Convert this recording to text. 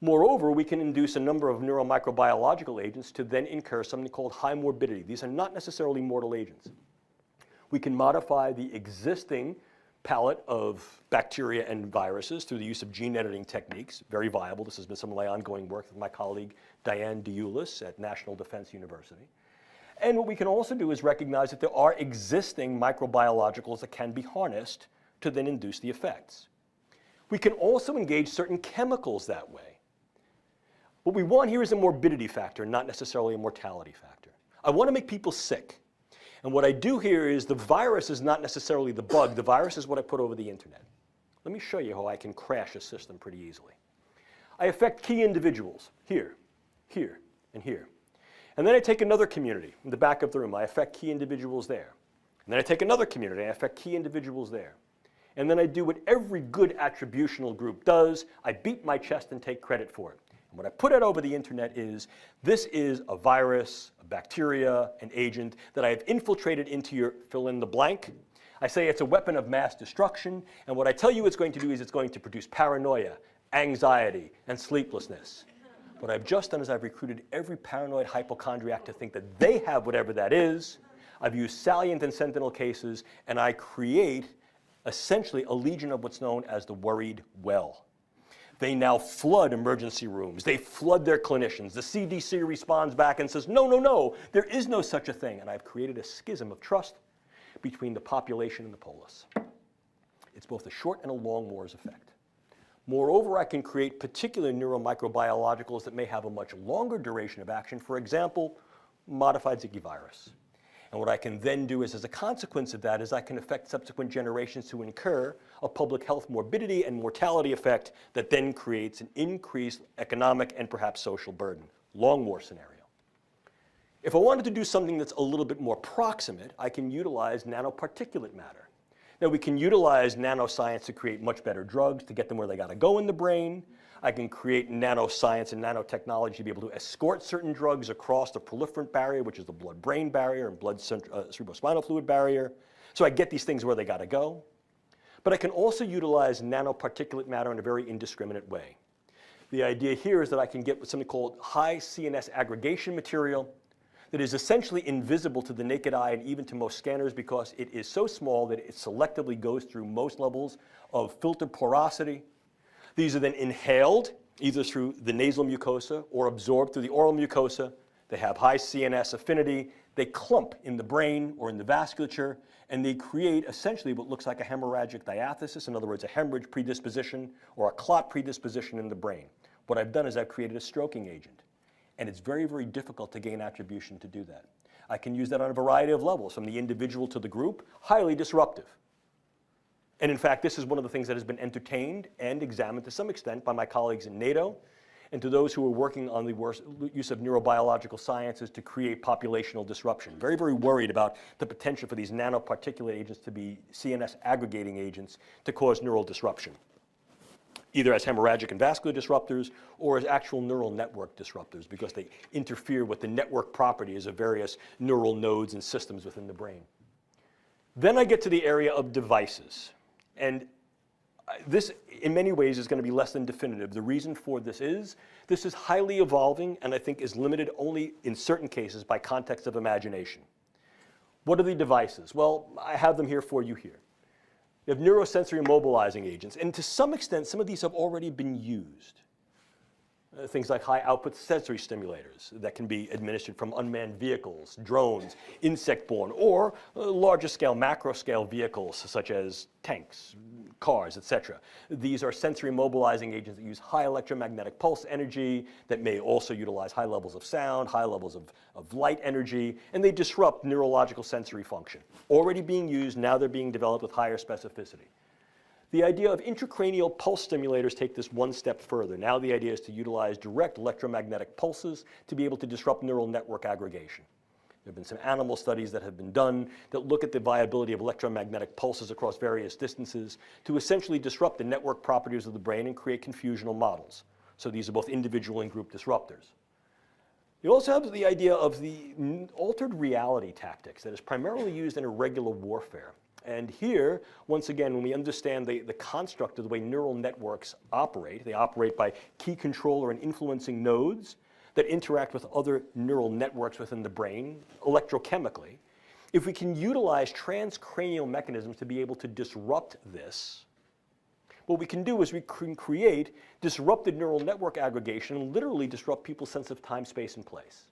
Moreover, we can induce a number of neuromicrobiological agents to then incur something called high morbidity. These are not necessarily mortal agents. We can modify the existing palette of bacteria and viruses through the use of gene editing techniques. Very viable. This has been some of my ongoing work with my colleague Diane DeEulis at National Defense University. And what we can also do is recognize that there are existing microbiologicals that can be harnessed to then induce the effects. We can also engage certain chemicals that way. What we want here is a morbidity factor, not necessarily a mortality factor. I want to make people sick. And what I do here is the virus is not necessarily the bug. The virus is what I put over the internet. Let me show you how I can crash a system pretty easily. I affect key individuals here, here, and here. And then I take another community in the back of the room. I affect key individuals there. And then I take another community. I affect key individuals there. And then I do what every good attributional group does. I beat my chest and take credit for it. And what I put out over the internet is, this is a virus, a bacteria, an agent that I have infiltrated into your fill in the blank. I say it's a weapon of mass destruction. And what I tell you it's going to do is it's going to produce paranoia, anxiety, and sleeplessness. What I've just done is I've recruited every paranoid hypochondriac to think that they have whatever that is. I've used salient and sentinel cases, and I create essentially a legion of what's known as the worried well. They now flood emergency rooms. They flood their clinicians. The CDC responds back and says, no, no, no, there is no such a thing. And I've created a schism of trust between the population and the polis. It's both a short and a long Moore's effect. Moreover, I can create particular neuromicrobiologicals that may have a much longer duration of action. For example, modified Zika virus. And what I can then do is, as a consequence of that, is I can affect subsequent generations to incur a public health morbidity and mortality effect that then creates an increased economic and perhaps social burden. Long Moore scenario. If I wanted to do something that's a little bit more proximate, I can utilize nanoparticulate matter. Now, we can utilize nanoscience to create much better drugs, to get them where they got to go in the brain. I can create nanoscience and nanotechnology to be able to escort certain drugs across the proliferant barrier, which is the blood-brain barrier and cerebrospinal fluid barrier. So I get these things where they got to go. But I can also utilize nanoparticulate matter in a very indiscriminate way. The idea here is that I can get something called high CNS aggregation material that is essentially invisible to the naked eye and even to most scanners because it is so small that it selectively goes through most levels of filter porosity. These are then inhaled either through the nasal mucosa or absorbed through the oral mucosa. They have high CNS affinity. They clump in the brain or in the vasculature, and they create essentially what looks like a hemorrhagic diathesis, in other words, a hemorrhage predisposition or a clot predisposition in the brain. What I've done is I've created a stroking agent, and it's very, very difficult to gain attribution to do that. I can use that on a variety of levels, from the individual to the group, highly disruptive. And in fact, this is one of the things that has been entertained and examined to some extent by my colleagues in NATO and to those who are working on the use of neurobiological sciences to create populational disruption. Very, very worried about the potential for these nanoparticulate agents to be CNS aggregating agents to cause neural disruption, either as hemorrhagic and vascular disruptors or as actual neural network disruptors because they interfere with the network properties of various neural nodes and systems within the brain. Then I get to the area of devices. And this, in many ways, is going to be less than definitive. The reason for this is highly evolving and I think is limited only in certain cases by context of imagination. What are the devices? Well, I have them here for you here. You have neurosensory mobilizing agents. And to some extent, some of these have already been used. Things like high output sensory stimulators that can be administered from unmanned vehicles, drones, insect-borne, or larger scale, macro scale vehicles such as tanks, cars, etc. These are sensory mobilizing agents that use high electromagnetic pulse energy that may also utilize high levels of sound, high levels of light energy, and they disrupt neurological sensory function. Already being used, now they're being developed with higher specificity. The idea of intracranial pulse stimulators take this one step further. Now the idea is to utilize direct electromagnetic pulses to be able to disrupt neural network aggregation. There have been some animal studies that have been done that look at the viability of electromagnetic pulses across various distances to essentially disrupt the network properties of the brain and create confusional models. So these are both individual and group disruptors. You also have the idea of the altered reality tactics that is primarily used in irregular warfare. And here, once again, when we understand the construct of the way neural networks operate, they operate by key controller and influencing nodes that interact with other neural networks within the brain electrochemically. If we can utilize transcranial mechanisms to be able to disrupt this, what we can do is we can create disrupted neural network aggregation and literally disrupt people's sense of time, space, and place.